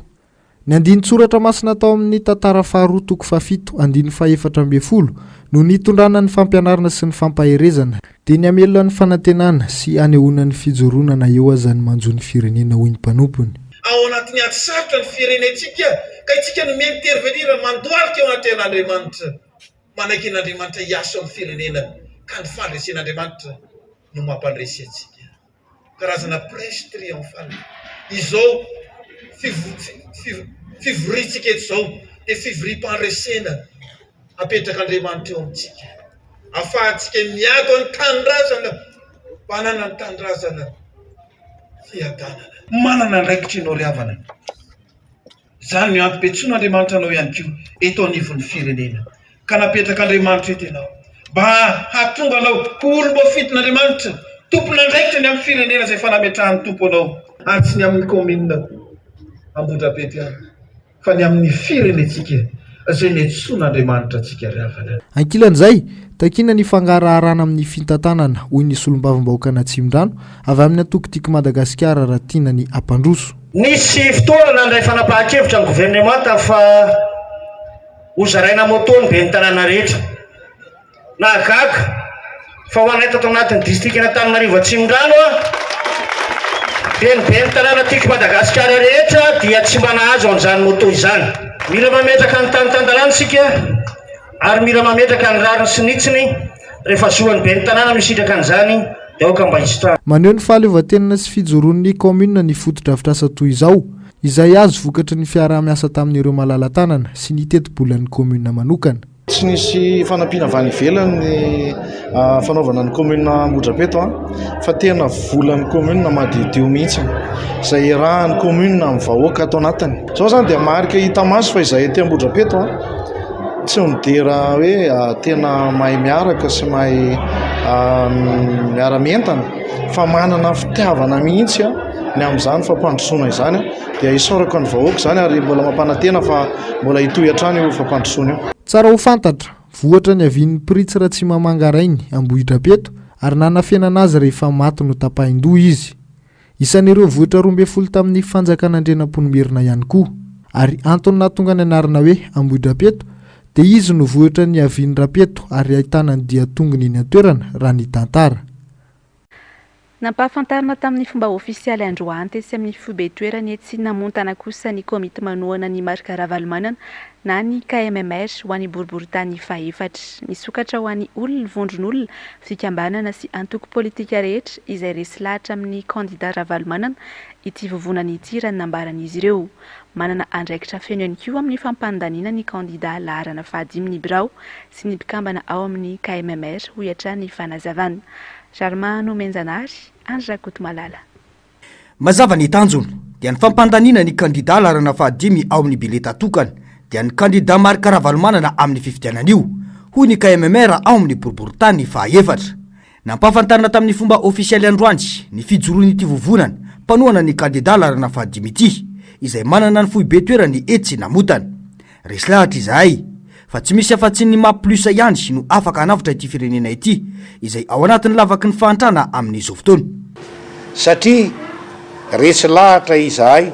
Ny andinin-tsoratra masina tao amin'ny tantara faharoa toko fafito andiny faha-14 no nitondrana ny fampianarana sy ny fampaherezana dia ny amelona ny fanantenana sy anehoana ny fijoronana eo azany manjo ny firenena hoy ny mpanompony. Ao anatin'ny ady sarotra ny firenentsika ka itsika no mi-intervenir mandoalika eo anaten'Andriamanitra. Manaiky n'Andriamanitra hiasa amin'ny firenena ka ny fandresen'Andriamanitra no mampandresy antsika. Karazana prêche triomphale. Izao fivoritsika eto zao dia fivorim-pandresena apetraka Andriamanitra eo amintsika. Afahantsika miado ny tanindrazana, manana ny tanindrazana fiadanana. Manana andraikitra ianao ry havana. Zany no ampipetsoan'Andriamanitra anao ihany koa eto anivon'ny firenena. Ka napetraka Andriamanitra eto ianao. mba hahatonga anao ho olo-mbo fitin'andriamanitra tompona ndraikitra ny amin'ny firenena izay fanametrahany tompo anao ary tsy ny amin'ny commune Ambohidrapety any fa ny amin'ny firenetsika izay niantsoan'andriamanitra atsika riavana. Ankilan'izay takina ny fangaraharaana amin'ny fintantanana hoy ny solombavam-bahoaka Natsimbrano avy amin'ny atokotiko Madagasikara raha tiana ny ampandroso. Nisy fotoana nandray fanapahan-kevitra ny gouvernemanta fa hozaraina motony be ny tanàna rehetra nahagaga fa ho anay tato anatin'ny district Antananarivo Atsimbrano be ny tanàna tiako Madagasikara rehetra dia tsy manahazo an'izany moto izany. Mila mametraka ny tanitandalany sika ary mila mametraka ny rariny sy nitsiny rehefa zoan'ny be ny tanàna misitraka an'izany dia aoka mba hisy trano. Maneho ny fahaleovantenana sy fijoron'ny commune ny foto-drafitrasa toy izao izay azo vokatry ny fiaraha-miasa tamin'ireo malala-tanana sy ny teti-bolan'ny commune manokana. Tsy nisy fanampiana avy any ivelany ny fanaovana ny commune Ambohidrapeto fa tena volan'ny commune madiodio mihitsy izay rahan'ny commune amin'ny vahoaka ato anatiny. Zao zany dia marika hita maso fa izay ety Ambohidrapeto tsy midera hoe tena mahay miaraka sy mahay miara-mientana fa manana fitiavana mihitsy ny amin'izany fampandrosoana izany dia isaorako ny vahoaka izany ary mbola mampanantena fa mbola hitohy hatrany io fampandrosoana io. Tsara ho fantatra vohatra ny avian'ny pritsy raha tsy mamangarainy Ambohidrapeto ary nanafenana azy rehefa maty no tapahin-doha izy. Isan'ireo vohatra 12 tamin'ny fanjakan'Andrianampoinimerina ihany koa ary antony nahatonga ny anarana hoe Ambohidrapeto dia izy no vohatra ny avian'ny Rapeto ary ahitana ny dia tongony eny an-toerana raha ny tantara. Nampahafantarina tamin'ny fomba ofisialy androany tesy amin'ny fibetoerany etsy namontana kosa ny komity manohana ny marika Ravalomanana na ny KMMR ho an'ny boriboritany fahefatra. Misokatra ho an'ny olona vondron'olona fikambanana sy antoko politika rehetra izay resy lahatra amin'ny kandida Ravalomanana ity vovonany ity raha nambaran'izy ireo. Manana andraikitra feno ihany koa amin'ny fampandanina ny kandida laharana 5 ny birao sy ny mpikambana ao amin'ny KMMR ho iatra ny fanazavana. Jarmano Menjanary, Andra Kotomalala. Mazava ny tanjona dia ny fampandanina ny kandida laharana 5 ao amin'ny bileta tokana dia ny kandida marika Ravalomanana amin'ny fifidianan'io hoy ny KMMR ao amin'ny boriboritany fahefatra. Nampahafantarina tamin'ny fomba ofisialy androany ny fijoroan'ity vovonana mpanohana ny kandida laharana 5 ity izay manana ny foibe toerany etsy namotana. Resy lahatra izahay fa tsy misy afa-tsy ny mamplusa ihany no afaka hanavitra ity firenena ity izay ao anatin'ny lavaky ny fahantrana amin'izao fotoana. Satria resy lahatra izahay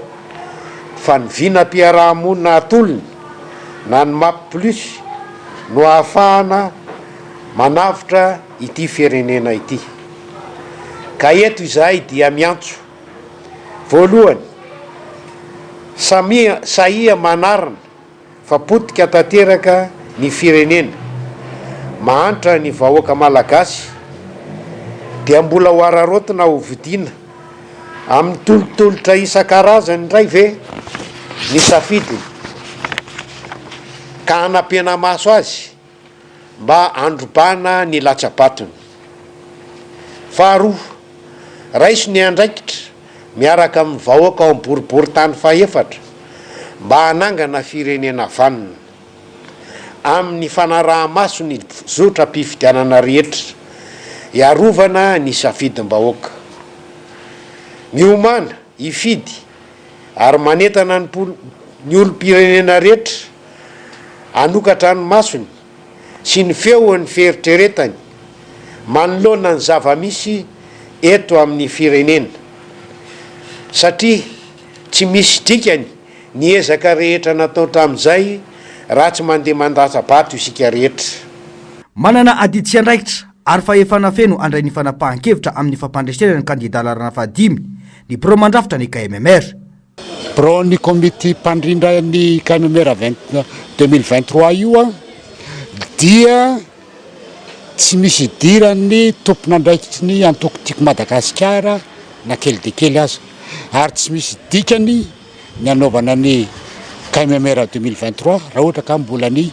fa ny vinam-piarahamonina atolony na ny mamplusy no ahafahana manavitra ity firenena ity. Ka eto izahay dia miantso voalohany sahia manarina fa potika tanteraka ny firenena mahantra ny vahoaka malagasy dia mbola ho ararotina ho vidiana amin'ny tolotolotra isan-karazany indray ve ny safidiny ka hanampiana maso azy mba androbana ny latsabatony. Faharoa, raiso ny andraikitra miaraka amin'ny vahoaka ao amin'ny boriboritany fahefatra mba hanangana firenena vanina amin'ny fanaraha-maso ny zotra mpifidianana rehetra iarovana ny safidim-bahoaka. Miomana hifidy ary manentana ny olom-pirenena rehetra anokatra ny masony sy ny feon'ny feritreretany manoloana ny zava-misy eto amin'ny firenena satria tsy misy dikany ny ezaka rehetra natao tamin'izay raha tsy mandeha mandatsabato isika rehetra. Manana adidy sy andraikitra ary fa efa nafeno andray ny fanapahan-kevitra amin'ny fampandreserana ny kandida laharana 5 ny biro mandrafitra ny KMMR. Biro ny komity mpandrindra ny KMMR 2023 io dia tsy misy dirany tompon'andraikitry ny antokotiko Madagasikara na kely de kely aza ary tsy misy dikany ny anaovana ny KMMR 2023 raha ohatra ka mbola ny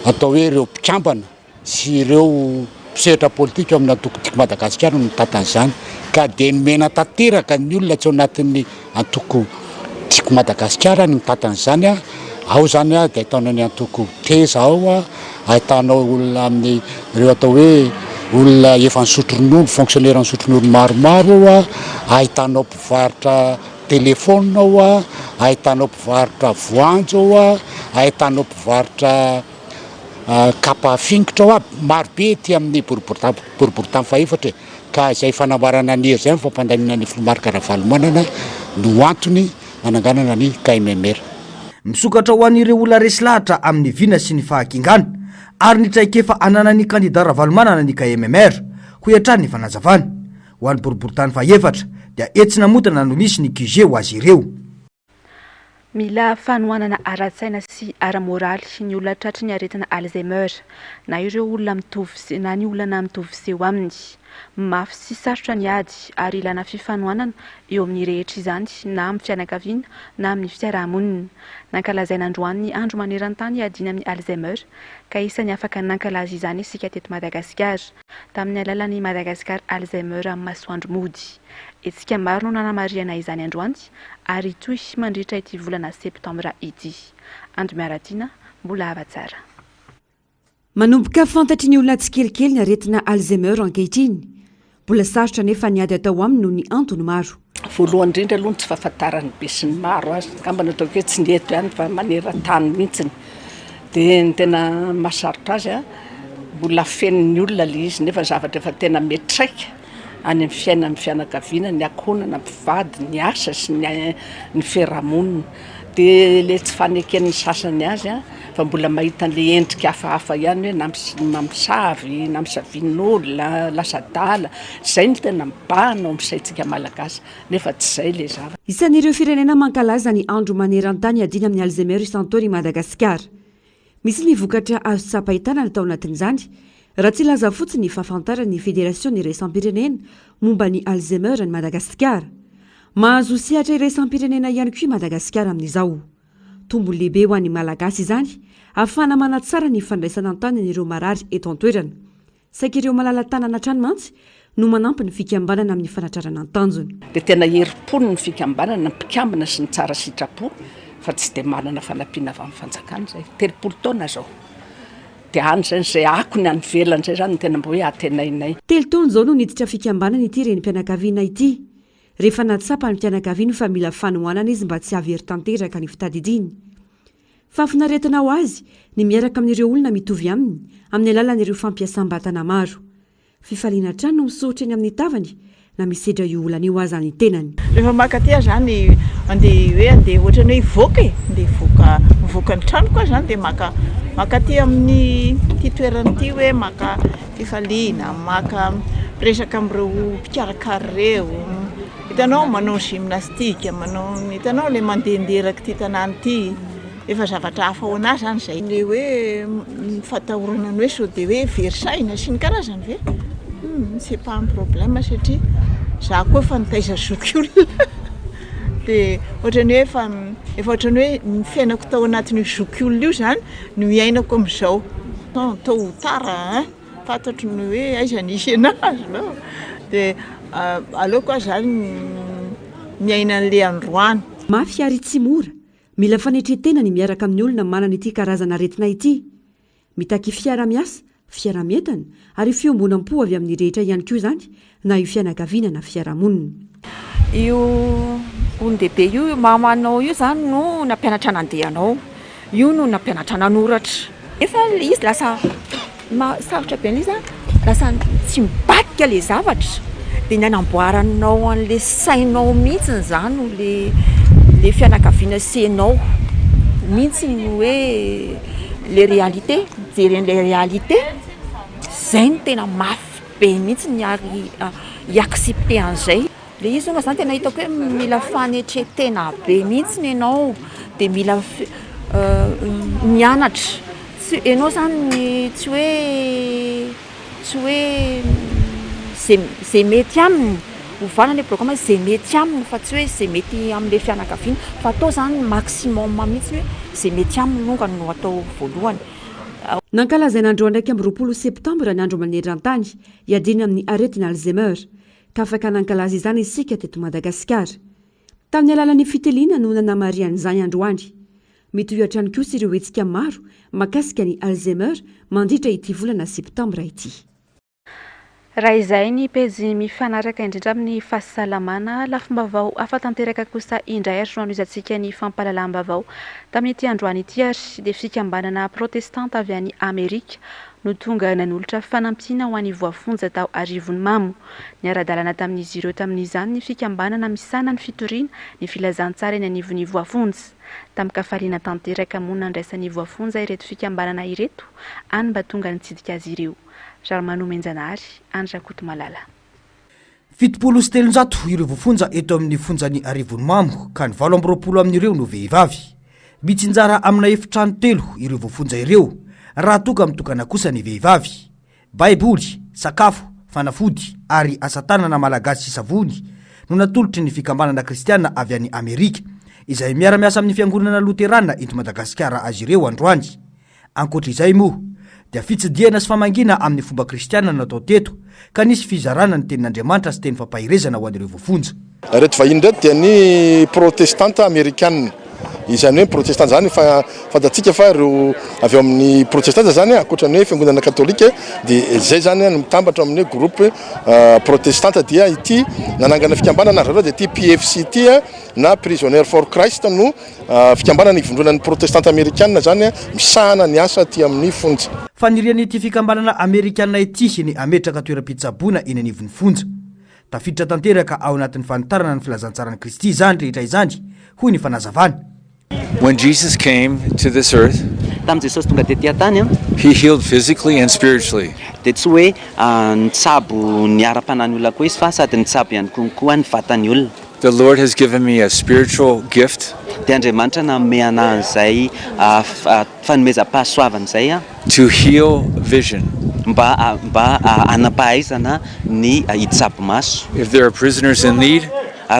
atao hoe ireo mpikambana sy ireo mpisehatra politika amin'ny antokotiko Madagasikara no tatan'izany ka dia nomena tanteraka ny olona tsy ao anatin'ny antokotiko Madagasikara ny tatan'izany ao zany a de ahitaonany antoko teza ao a ahitanao olona amin'ny reo atao hoe olona efa nisotron'olo fonctionnaire nisotron'olo maromaro ao a ahitanao mpivarotra telefona ao a ahitanao mpivarotra voanjo ao a ahitanao mpivarotra kapa fingotra ao aby marobe ty amin'ny boriboritany faefatra ka izay fanambarana ny zay fampandaminana ny filomarika Ravalomanana no antony ananganana ny KMMR. Misokatra ho an'ireo olona resy lahatra amin'ny vina sy ny fahakingana ary nitraikefa anana ny kandida Ravalomanana ny KMMR ho hiatrany ny fanazavana ho an'ny boriboritany faefatra dia etsina motana no misy ny QG ho azy ireo. Mila fanohanana ara-tsaina sy ara-moraly ny olona tratry ny aretina Alzheimer na ireo olona mitovy na ny olana mitovy seho aminy. Mafy sy sarotra ny ady ary ilana fifanohanana eo amin'ny rehetra izany na amin'ny fianakaviana na amin'ny fiarahamonina. Nankalazaina androany ny andro maneran-tany adina amin'ny Alzheimer ka isan'ny afaka nankalaza izany isika teto Madagasikara tamin'ny alalan'ny Madagasikara Alzheimer amin'ny masoandro mody. Etsika maro no nanamariana izany androany ary toy mandritra ity volana septambra ity. Andro miaratina mbola hava tsara. Manomboka fantatry ny olona tsikelikely ny aretina Alzheimer ankehitriny. Mbola sarotra nefa ny ady atao aminy noho ny antony maro. Voalohany indrindra aloha tsy fahafantarany be sy ny maro azy kamba natao hoe tsy ndeto ihany fa maneran-tany mihitsiny. Dia ny tena mahasarotra azy mbola fen'ny olona le izy nefa zavatra efa tena metraika any amin'ny fiainana amin'ny fianakaviana, ny ankohonana, mpivady, ny asa sy ny fiarahamonina. Dia le tsy faneken'ny sasany azy fa mbola mahita an'le endrika hafahafa ihany hoe na misavy, na misavian'olona, lasa dala. Izay ny tena mibahana ao amin'ny saintsika malagasy nefa tsy izay le zavatra. Isan'ireo firenena mankalaza ny andro maneran-tany adina amin'ny Alzheimer isantaona i Madagasikara. Misy ny vokatra azo tsapahitana natao anatin'izany raha tsy laza fotsiny fahafantarany Fédération iraisam-pirenena momba ny Alzheimer ny Madagasikara. Mahazo sihatra iraisam-pirenena ihany koa i Madagasikara amin'izao. Tombo lehibe ho an'ny malagasy izany ahafana manatsara ny fandraisana an-tany ireo marary eto an-toerana. Saika ireo malala tanana hatrany mantsy no manampy ny fikambanana amin'ny fanatrarana an-tanjony. Dia tena herim-pony ny fikambanana, ny mpikambana sy ny tsara sitrapo fa tsy dia manana fanampiana avy amin'ny fanjakana izay. 30 taona zao. Dia any zany izay akony any velany izay zany tena mbo hoe atenainay. 3 taona izao no niditra fikambanana ity renim-pianakaviana ity. Rehefa natsapa ny mpianakaviana fa mila fanohanana izy mba tsy havery tanteraka ny fitadidiny. Fa finaretina ho azy ny miaraka amin'ireo olona mitovy aminy amin'ny alalan'ireo fampiasam-batana maro. Fifaliana trano no misotra eny amin'ny tavany na misedra io olana io aza ny tenany. Rehefa makatia zany andeha ohatrany hoe ivoaka mivoaka ny trano koa zany dia makatia amin'ny ty toerana ty hoe maka fifaliana, maka resaka amin'ireo mpikarakara ireo. Hitanao manao gymnastique, hitanao le mandehanderaka ty tanàna ty. Efa zavatra hafa ho anazy zany izay. Le hoe fatahorana hoe sao dia hoe verisaina sy ny karazany ve? C'est pas un problème satria za koa efa nitaiza zoky olona. Dia ohatrany hoe efa ohatrany hoe ny fiainako tao anatin'io zoky olona io zany no iainako amin'izao. Tao tara fantatro ny hoe aiza nisy anazy no. Dia aleo koa zany miaina an'le androany. Mafy ary tsy mora. Mila fanetretena ny miaraka amin'ny olona manana ity karazana aretina ity. Mitaky fiara-miasa, fiara-mientana ary fiombonam-po avy amin'ny rehetra ihany koa izany na io fianakaviana na fiarahamonina. Io olon-dehibe io mamanao io zany no nampianatra nandehanao. Io no nampianatra nanoratra. Efa izy lasa sarotra be izy lasa tsy mibatika le zavatra. Dia ny anamboaranao an'le sainao mihitsy zany le fianakaviana senao mihitsy hoe le réalité, jereny le réalité, zay ny tena mafy be mihitsy ny accepter an'izay. Le izy zany tena hitako hoe mila fanetretena be mihitsy ianao dia mila mianatra. Ianao zany tsy hoe zay mety aminy hovana le programme zay mety aminy fa tsy hoe zay mety amin'le fianakaviana fa atao zany maximum mihitsy hoe zay mety aminy longany no atao voalohany. Nankalazaina andro andraiky amin'ny 20 septambra ny andro maneran-tany iadina amin'ny aretina Alzheimer ka afaka nankalaza izany isika teto Madagasikara. Tamin'ny alalan'ny fitiliana no nanamarian'izany androany. mitohatra any kosa ireo hetsika maro mahakasika ny alzheimer mandritra ity volana septambra ity. Raha izay ny pejy mifanaraka indrindra amin'ny fahasalamana, lafim-baovao afa-tanteraka kosa indray ary no an'izantsika ny fampahalalam-baovao tamin'ity androany ity ary dia fikambanana protestanta avy any Amerika no tonga nanolotra fanampiana ho an'ny voafonja tao Arivony Mamo. Ny ara-dalàna tamin'izy ireo tamin'izany ny fikambanana misana ny fitoriana ny filazantsara eny anivon'ny voafonja. Tamin'ny kafaliana tanteraka moa nandraisan'ny voafonja ireto fikambanana ireto any mba tonga nitsidika azy ireo. Jarmano Menjanary, Andra Kotomalala. 700 ireo voafonja eto amin'ny fonjany Arivony Mamo ka ny 20 amin'ireo no vehivavy. Mitsinjara amina efitrano 3 ireo voafonja ireo raha toka mitokana kosa ny vehivavy. Baiboly, sakafo, fanafody ary asatanana malagasy sy savony no natolotry ny fikambanana kristiana avy any Amerika izay miara-miasa amin'ny fiangonana Luterana eto Madagasikara azy ireo androany. Ankoatra izay moa dia fitsidiana sy famangina amin'ny fomba kristiana natao teto ka nisy fizarana ny tenin'Andriamanitra sy teny fampahirezana ho an'ireo voafonja. Reto vahiny reto dia ny protestanta amerikanina. Izany hoe protestant zany fantatsika fa ireo avy amin'ny protestanta zany ankoatran'ny hoe fiangonana katolika dia zay zany no mitambatra amin'ny groupe protestanta dia ity nanangana fikambanana zareo dia ity PFC ity na Prisoner for Christ no fikambanana ivondronan'ny protestanta amerikanina zany misahana ny asa aty amin'ny fonja. Fanirian'ity fikambanana amerikanina ity ny ametraka toeram-pitsaboana eny anivon'ny fonja. Tafiditra tanteraka ao anatin'ny fanitarana ny filazantsarany Kristy izany rehetra izany hoy ny fanazavana. When Jesus came to this earth, he healed physically and spiritually. The Lord has given me a spiritual gift to heal vision. If there are prisoners in need, I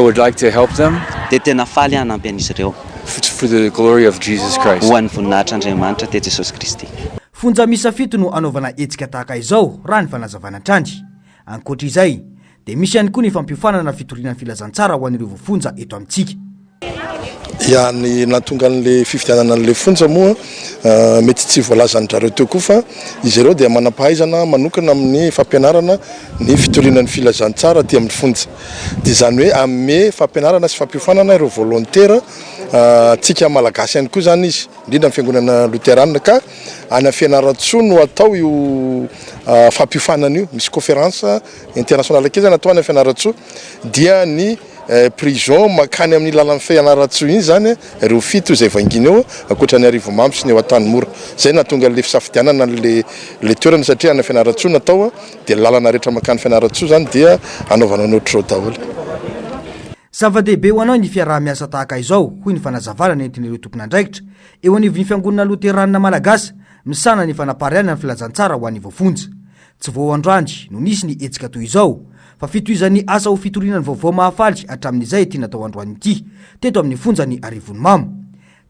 would like to help them for the glory of Jesus Christ. Fonja misa fito no anaovana etsika tahaka izao raha ny fanazavana trany. Ankoatra izay dia misy ihany koa ny fampifanana fitoriana filazantsara ho an'ireo voafonja eto amintsika. Ya ny natonga an'le fifidianana an'le fonja moa mety tsy voalazany zareo teo koa fa izy ireo dia manam-pahaizana manokana amin'ny fampianarana ny fitorianan'ny filazantsara ty amin'ny fonja. Dia zany hoe amme fampianarana sy fampifanana ireo volontaire tsika malagasy ihany koa zany izy indrindra amin'ny fiangonana Luterana ka ana fianaratsoa no atao io fampifanana io. Misy conférence internationale kely zany atao ana fianaratsoa dia ny prison makany amin'ny lalan'ny fianaratsoa iny zany ireo fito izay vanginy eo ankoatra ny Arivony Mamo sy ny Atanimora. Zay natonga le fisafidianana le toerana satria ana fianaratsoa natao dia lalana rehetra makany fianaratsoa zany dia anaovana notrao daholo. Zava-dehibe ho anao ny fiaraha-miasa tahaka izao hoy ny fanazavana nentin'ireo tompon'andraikitra eo anivon'ny fiangonana Luterana malagasy misana ny fanapariana ny filazantsara ho an'ny voafonja. Tsy vao androany no nisy ny etsika toy izao fa fitohizan'ny asa ho fitorinan'ny vaovao mahafaly hatramin'izay ity natao androany ity teto amin'ny fonjany Arivony Mamo.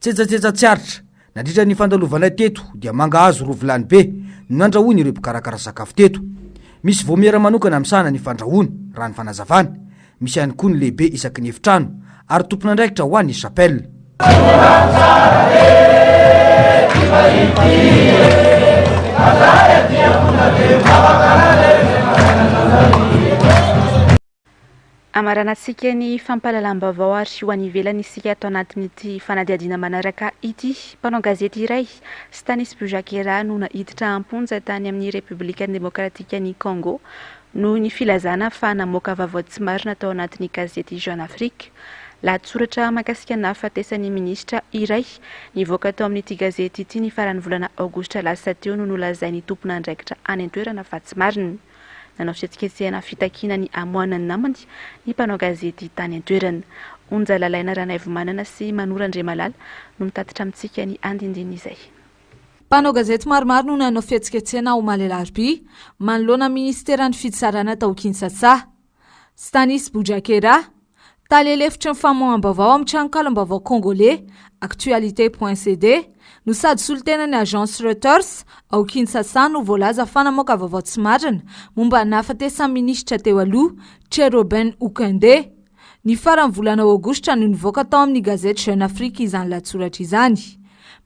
Tsetsatsetsat tsy aritra nandritra ny fandalovana teto dia mangahazo rovilany be no nandrahoany ireo mpikarakara sakafo teto. Misy voamiera manokana misahana ny fandrahoana raha ny fanazavana. Misy ihany koa ny lehibe isaky ny efitrano ary tompon'andraikitra ho an'ny chapelle. Amaranantsika ny fampahalalam-baovao ary ho any ivelany isika atao anatin'ity fanadihadiana manaraka ity. Mpanao gazety iray Stanis Bujakera no nahiditra amponja tany amin'ny Repoblika Demokratika ny Congo no ny filazana fa namoaka vaovao tsy marina tao anatin'ny gazety Jeune Afrique. Lahatsoratra mahakasika ny nahafatesan'ny ministra iray nivoaka tao amin'ity gazety ity ny faran'ny volana Aogositra lasa teo no nolazain'ny tompon'andraikitra any an-toerana fa tsy marina. Nanao fihetsiketsehana fitakiana ny amoanany namany ny mpanao gazety tany an-toerana. Onja lalaina Ranaivomanana sy Manora Andriamalala no mitatitra amintsika ny andindiny izay. Mpanao gazety maromaro no nanao fihetsiketsehana ao Malelaharby manoloana ministeran'ny fitsarana tao Kinshasa. Stanis Bujakera talelefitra ny famoaham-baovao amin'ny tranonkalam-baovao congolais actualité.cd no sady solitenan'ny agence Reuters ao Kinshasa no voalaza fa namoaka vaovao tsy marina momba nahafatesan'ny ministra teo aloha Cherubin Okende. Ny farany volana aogositra no nivoaka tao amin'ny gazety Jeune Afrique izany latsoratra izany.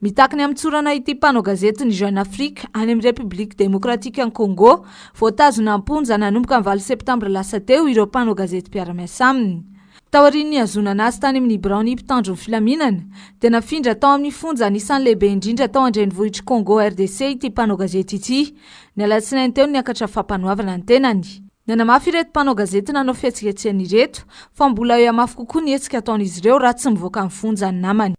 Mitakiny amin'ny tsorana ity mpanao gazety ny Jeune Afrique any amin'ny République démocratique en Congo, voatazona amponja nanomboka amin'ny 9 septambra lasa teo ireo mpanao gazety mpiara-miasa aminy. Taorian'ny niazonana azy tany amin'ny Brown mpitandro ny filaminana, dia nafindra tao amin'ny fonja anisan'ny lehibe indrindra tao andrenivohitra Congo RDC ity mpanao gazety ity. Ny alatsinainy teo niakatra fampanoavana ny tenany. Nanamafy ireto mpanao gazety nanao fihetsiketsehany ireto, fa mbola eo amafy kokoa ny hetsika ataon'izy ireo raha tsy mivoaka amin'ny fonja ny namany.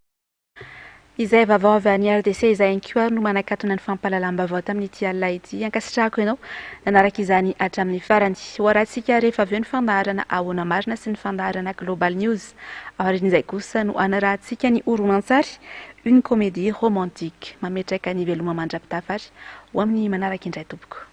Izay vaovao avy any RDC izay inkoa no manakatona ny fampahalalam-baovao tamin'ity alina ity. Ankasitrahako ianao nanaraka izany hatramin'ny farany. Hoaratsika rehefa avy eo ny fandaharana ahoana marina sy ny fandaharana Global News. Aorian'izay kosa no anarahantsika ny horonan-tsary, une comédie romantique. Mametraka ny veloma mandrapitafary ho amin'ny manaraka indray tompoko.